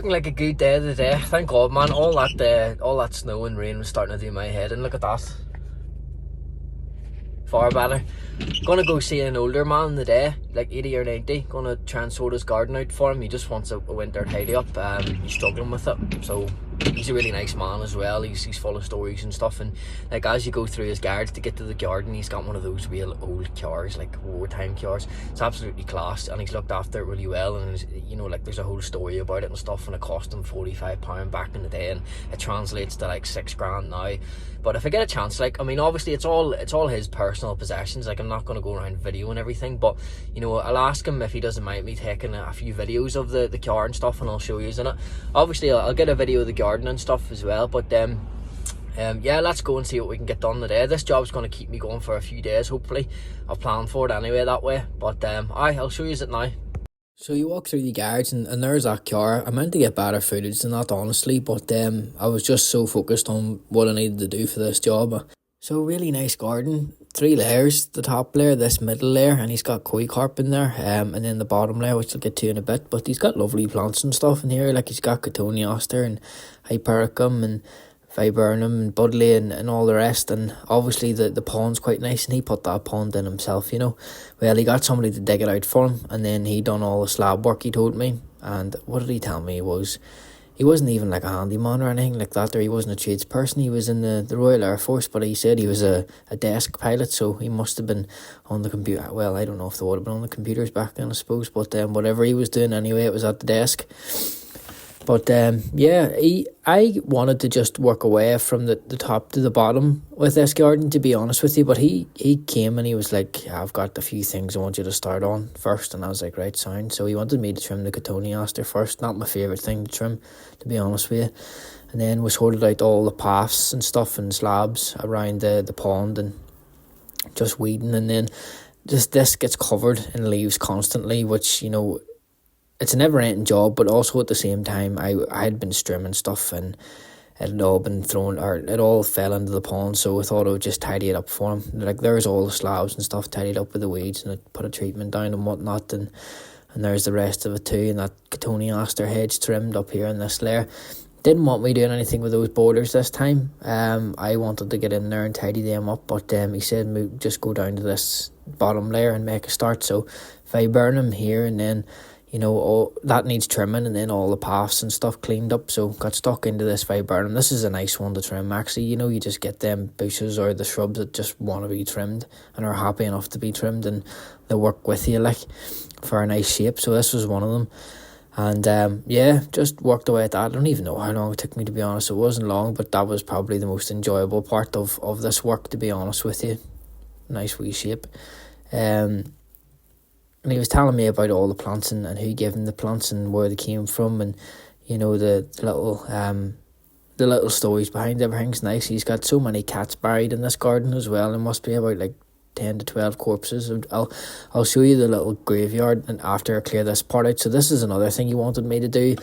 Looking like a good day today. Thank God, man. All that snow and rain was starting to do my head in. Look at that. Far better. Gonna go see an older man today, like 80 or 90. Gonna try and sort his garden out for him. He just wants a winter tidy up. He's struggling with it, so he's a really nice man as well. He's full of stories and stuff, and like as you go through his garden to get to the garden, he's got one of those real old cars, like wartime cars. It's absolutely class, and he's looked after it really well. And like there's a whole story about it and stuff, and it cost him £45 back in the day, and it translates to like £6,000 now. But if I get a chance, like, I mean, obviously it's all his personal possessions. Like, I'm not going to go around videoing everything, but I'll ask him if he doesn't mind me taking a few videos of the car and stuff, and I'll show you in it. Obviously I'll get a video of the garden and stuff as well, but yeah, let's go and see what we can get done today. This job's going to keep me going for a few days, hopefully. I've planned for it anyway that way, but I'll show you it now. So you walk through the garage and there's that car. I meant to get better footage than that, honestly, but I was just so focused on what I needed to do for this job. So really nice garden, 3 layers, the top layer, this middle layer, and he's got koi carp in there, and then the bottom layer, which I'll get to in a bit. But he's got lovely plants and stuff in here, like he's got cotoneaster and hypericum and viburnum and budley and all the rest. And obviously the pond's quite nice, and he put that pond in himself, Well, he got somebody to dig it out for him, and then he done all the slab work, he told me. And what did he tell me? He wasn't even like a handyman or anything like that, or he wasn't a tradesperson. He was in the Royal Air Force, but he said he was a desk pilot, so he must have been on the computer. Well, I don't know if they would have been on the computers back then, I suppose, but whatever he was doing anyway, it was at the desk. But yeah, I wanted to just work away from the top to the bottom with this garden, to be honest with you. But he came and he was like, I've got a few things I want you to start on first. And I was like, right, sound. So he wanted me to trim the cotoneaster first. Not my favourite thing to trim, to be honest with you. And then we sorted out all the paths and stuff and slabs around the pond and just weeding. And then just this gets covered in leaves constantly, which, it's a never-ending job, but also at the same time, I had been strimming stuff and it had all been thrown, or it all fell into the pond, so I thought I would just tidy it up for him. Like, there's all the slabs and stuff tidied up with the weeds, and I put a treatment down and whatnot, and there's the rest of it too, and that cotoneaster hedge trimmed up here in this layer. Didn't want me doing anything with those borders this time. I wanted to get in there and tidy them up, but he said just go down to this bottom layer and make a start. So viburnum here, and then all that needs trimming, and then all the paths and stuff cleaned up. So got stuck into this viburnum. This is a nice one to trim, actually. You just get them bushes or the shrubs that just want to be trimmed and are happy enough to be trimmed, and they work with you like for a nice shape. So this was one of them. And yeah, just worked away at that. I don't even know how long it took me, to be honest. It wasn't long, but that was probably the most enjoyable part of this work, to be honest with you. Nice wee shape. And he was telling me about all the plants and who gave him the plants and where they came from, and the little stories behind everything's nice. He's got so many cats buried in this garden as well. There must be about like 10 to 12 corpses. I'll show you the little graveyard and after I clear this part out. So this is another thing he wanted me to do.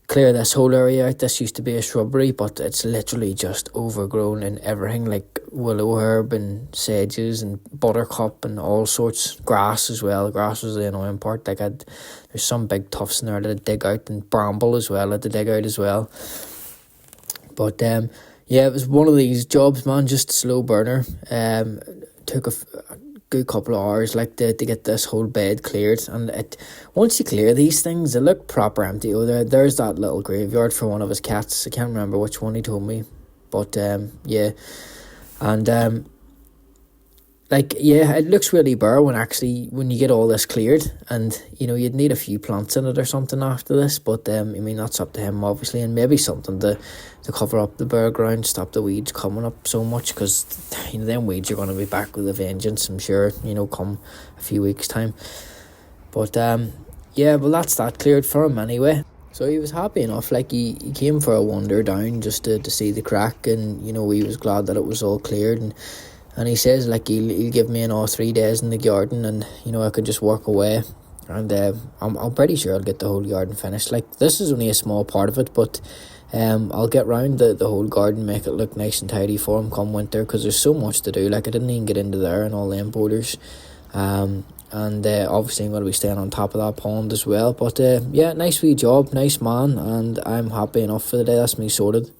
Clear this whole area out. This used to be a shrubbery, but it's literally just overgrown and everything, like willow herb and sedges and buttercup and all sorts. Grass as well. Grass was the annoying part. Like there's some big tufts in there that I'd dig out, and bramble as well I had to dig out as well. But yeah, it was one of these jobs, man, just a slow burner. Took a good couple of hours like to get this whole bed cleared, and once you clear these things, they look proper empty. There's that little graveyard for one of his cats. I can't remember which one he told me, but yeah, and like, yeah, it looks really bare when you get all this cleared, and you'd need a few plants in it or something after this, but I mean, that's up to him obviously, and maybe something to cover up the bare ground, stop the weeds coming up so much, because them weeds are going to be back with a vengeance, I'm sure, come a few weeks time. But yeah, well, that's that cleared for him anyway. So he was happy enough, like he came for a wander down just to see the crack, and he was glad that it was all cleared, and he says like he'll give me 3 days in the garden, and I could just work away, and I'm pretty sure I'll get the whole garden finished. Like, this is only a small part of it, but I'll get round the whole garden, make it look nice and tidy for him come winter, because there's so much to do. Like, I didn't even get into there and all them borders. and obviously I'm going to be staying on top of that pond as well. But yeah, nice wee job, nice man, and I'm happy enough for the day. That's me sorted.